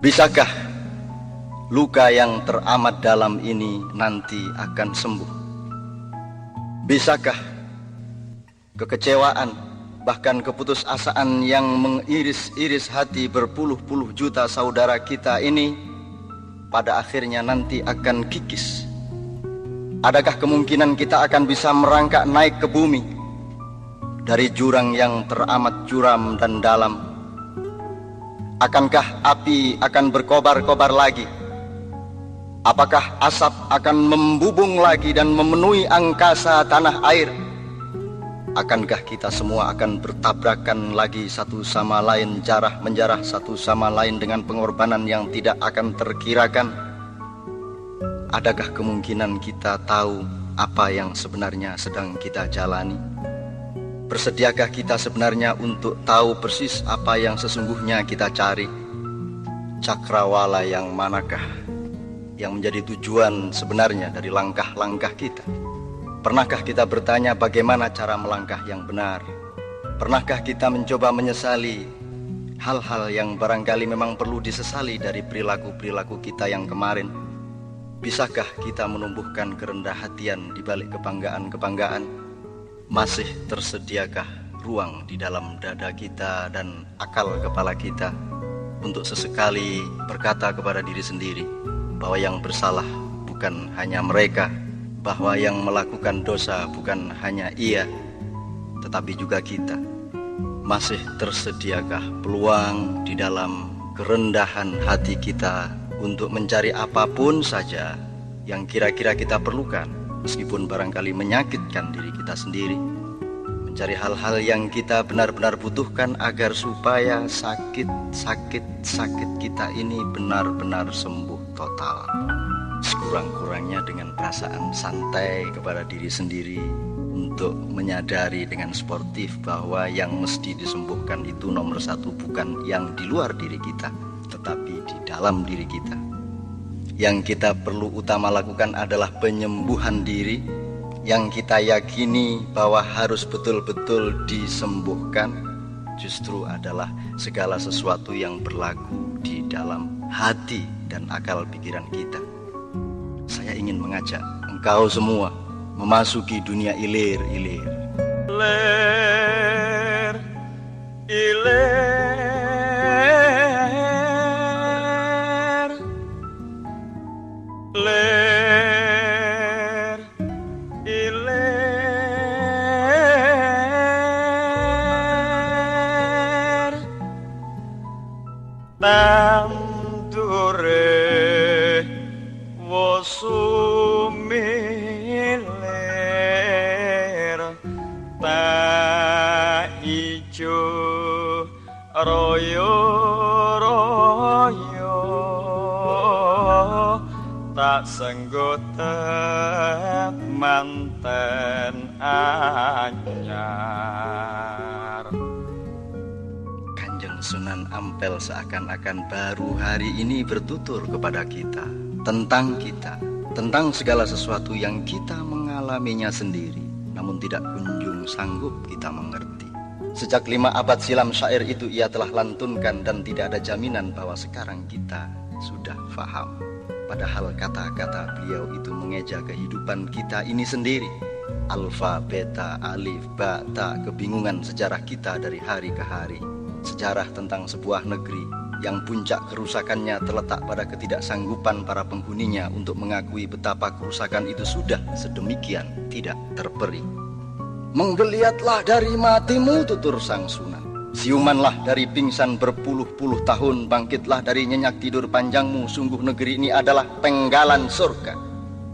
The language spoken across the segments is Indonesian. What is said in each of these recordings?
Bisakah luka yang teramat dalam ini nanti akan sembuh? Bisakah kekecewaan, bahkan keputusasaan yang mengiris-iris hati berpuluh-puluh juta saudara kita ini pada akhirnya nanti akan kikis? Adakah kemungkinan kita akan bisa merangkak naik ke bumi dari jurang yang teramat curam dan dalam? Akankah api akan berkobar-kobar lagi? Apakah asap akan membubung lagi dan memenuhi angkasa tanah air? Akankah kita semua akan bertabrakan lagi satu sama lain, jarah menjarah satu sama lain dengan pengorbanan yang tidak akan terkirakan? Adakah kemungkinan kita tahu apa yang sebenarnya sedang kita jalani? Bersediakah kita sebenarnya untuk tahu persis apa yang sesungguhnya kita cari? Cakrawala yang manakah yang menjadi tujuan sebenarnya dari langkah-langkah kita? Pernahkah kita bertanya bagaimana cara melangkah yang benar? Pernahkah kita mencoba menyesali hal-hal yang barangkali memang perlu disesali dari perilaku-perilaku kita yang kemarin? Bisakah kita menumbuhkan kerendah hatian di balik kebanggaan-kebanggaan? Masih tersediakah ruang di dalam dada kita dan akal kepala kita untuk sesekali berkata kepada diri sendiri bahwa yang bersalah bukan hanya mereka, bahwa yang melakukan dosa bukan hanya ia, tetapi juga kita? Masih tersediakah peluang di dalam kerendahan hati kita untuk mencari apapun saja yang kira-kira kita perlukan, meskipun barangkali menyakitkan diri kita sendiri, mencari hal-hal yang kita benar-benar butuhkan agar supaya sakit kita ini benar-benar sembuh total. Sekurang-kurangnya dengan perasaan santai kepada diri sendiri, untuk menyadari dengan sportif bahwa yang mesti disembuhkan itu nomor satu bukan yang di luar diri kita, tetapi di dalam diri kita. Yang kita perlu utama lakukan adalah penyembuhan diri, yang kita yakini bahwa harus betul-betul disembuhkan justru adalah segala sesuatu yang berlaku di dalam hati dan akal pikiran kita. Saya ingin mengajak engkau semua memasuki dunia ilir-ilir. Ilir, ilir, lir, ilir, tandure wosumilir, ta ijo royo-royo, tak senggota manten anyar. Kanjeng Sunan Ampel seakan-akan baru hari ini bertutur kepada kita, tentang segala sesuatu yang kita mengalaminya sendiri, namun tidak kunjung sanggup kita mengerti. Sejak 5 abad silam syair itu ia telah lantunkan dan tidak ada jaminan bahwa sekarang kita sudah faham. Padahal kata-kata beliau itu mengeja kehidupan kita ini sendiri. Alfa, beta, alif, ba, ta, kebingungan sejarah kita dari hari ke hari. Sejarah tentang sebuah negeri yang puncak kerusakannya terletak pada ketidaksanggupan para penghuninya untuk mengakui betapa kerusakan itu sudah sedemikian tidak terperi. Menggeliatlah dari matimu, tutur sang Sunan. Siumanlah dari pingsan berpuluh-puluh tahun, bangkitlah dari nyenyak tidur panjangmu. Sungguh negeri ini adalah penggalan surga.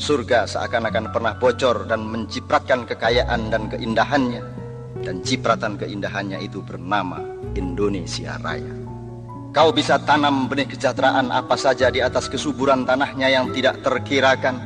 Surga seakan-akan pernah bocor dan mencipratkan kekayaan dan keindahannya. Dan cipratan keindahannya itu bernama Indonesia Raya. Kau bisa tanam benih kesejahteraan apa saja di atas kesuburan tanahnya yang tidak terkirakan.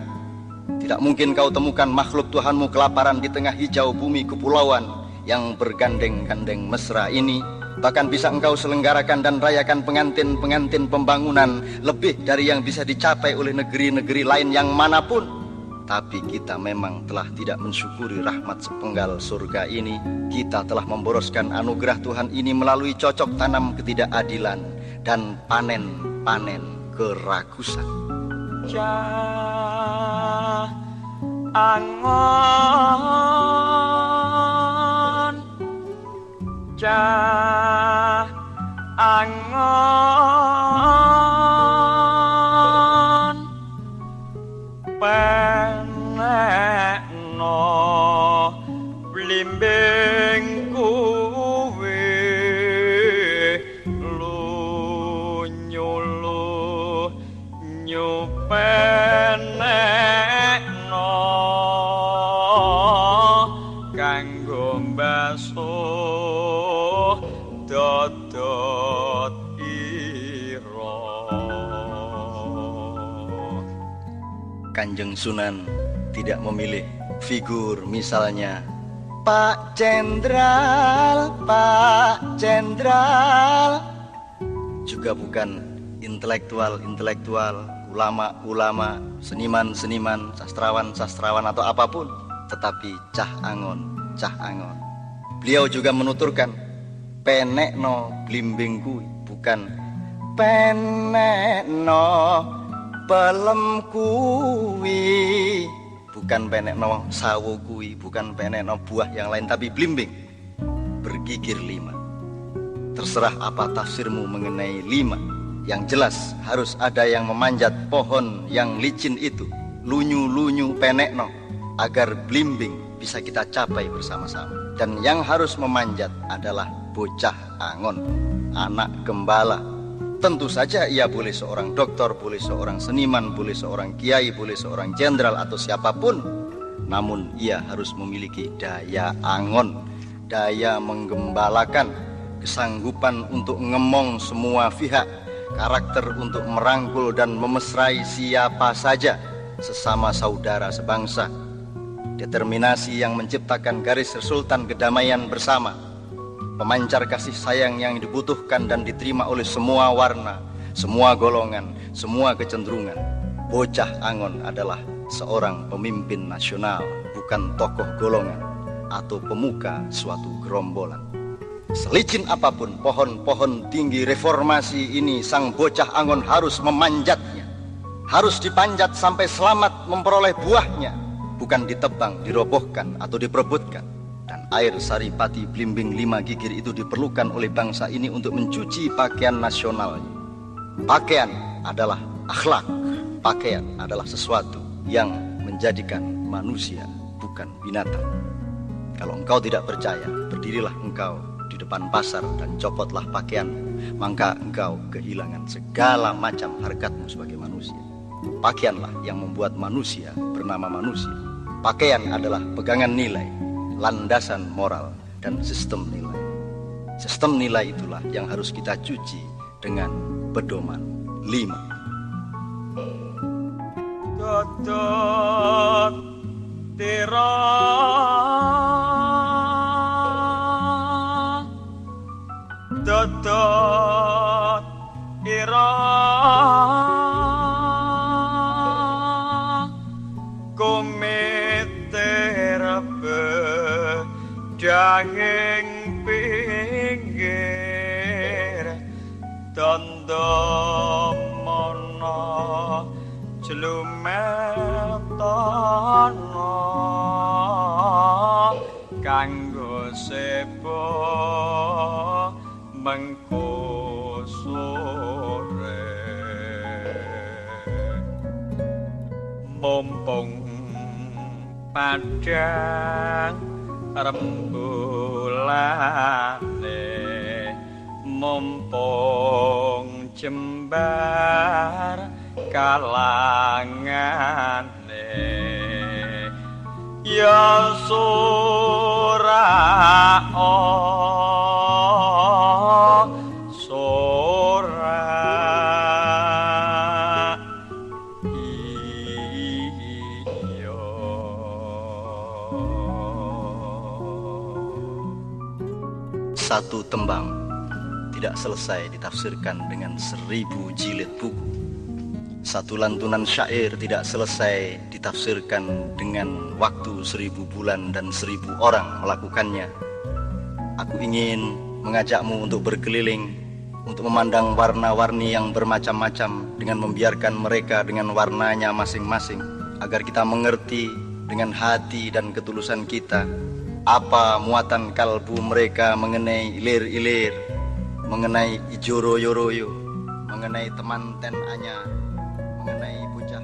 Tidak mungkin kau temukan makhluk Tuhanmu kelaparan di tengah hijau bumi kepulauan yang bergandeng-gandeng mesra ini. Bahkan bisa engkau selenggarakan dan rayakan pengantin-pengantin pembangunan lebih dari yang bisa dicapai oleh negeri-negeri lain yang manapun. Tapi kita memang telah tidak mensyukuri rahmat sepenggal surga ini. Kita telah memboroskan anugerah Tuhan ini melalui cocok tanam ketidakadilan dan panen-panen keragusan. Cah angon, cah angon, penekno blimbing kuwi lunyu penekno kanggo mbasuh dodot ira. Kanjeng Sunan tidak memilih figur misalnya Pak Jenderal, Pak Jenderal. Juga bukan intelektual-intelektual, ulama-ulama, seniman-seniman, sastrawan-sastrawan atau apapun, tetapi Cah Angon, Cah Angon. Beliau juga menuturkan penekno blimbing kuwi, bukan penekno pelem kuwi, bukan penekno sawo kuwi, bukan penekno buah yang lain, tapi blimbing bergigir 5. Terserah apa tafsirmu mengenai 5. Yang jelas harus ada yang memanjat pohon yang licin itu, lunyu-lunyu penekno, agar blimbing bisa kita capai bersama-sama. Dan yang harus memanjat adalah bocah Angon, anak gembala. Tentu saja ia boleh seorang doktor, boleh seorang seniman, boleh seorang kiai, boleh seorang jenderal atau siapapun. Namun ia harus memiliki daya angon, daya menggembalakan, kesanggupan untuk ngemong semua pihak, karakter untuk merangkul dan memesrai siapa saja, sesama saudara sebangsa, determinasi yang menciptakan garis resultan kedamaian bersama, pemancar kasih sayang yang dibutuhkan dan diterima oleh semua warna, semua golongan, semua kecenderungan. Bocah Angon adalah seorang pemimpin nasional, bukan tokoh golongan atau pemuka suatu gerombolan. Selicin apapun pohon-pohon tinggi reformasi ini, sang bocah Angon harus memanjatnya, harus dipanjat sampai selamat memperoleh buahnya, bukan ditebang, dirobohkan atau diperebutkan. Dan air saripati blimbing 5 gigir itu diperlukan oleh bangsa ini untuk mencuci pakaian nasionalnya. Pakaian adalah akhlak, pakaian adalah sesuatu yang menjadikan manusia, bukan binatang. Kalau engkau tidak percaya, berdirilah engkau di depan pasar dan copotlah pakaian, maka engkau kehilangan segala macam harkatmu sebagai manusia. Pakaianlah yang membuat manusia bernama manusia. Pakaian adalah pegangan nilai, landasan moral dan sistem nilai. Sistem nilai itulah yang harus kita cuci dengan pedoman 5. Dodot tira, dodot ira, daging pinggir tondo mono jlumetono kanggo sepo mengko sore mumpung padang rembulane mumpung jembar kalangane ya surao Satu tembang tidak selesai ditafsirkan dengan 1000 jilid buku. Satu lantunan syair tidak selesai ditafsirkan dengan waktu 1000 bulan dan 1000 orang melakukannya. Aku ingin mengajakmu untuk berkeliling, untuk memandang warna-warni yang bermacam-macam dengan membiarkan mereka dengan warnanya masing-masing, agar kita mengerti dengan hati dan ketulusan kita apa muatan kalbu mereka mengenai ilir-ilir, mengenai ijoro yoroyo, mengenai temanten anyar, mengenai bocah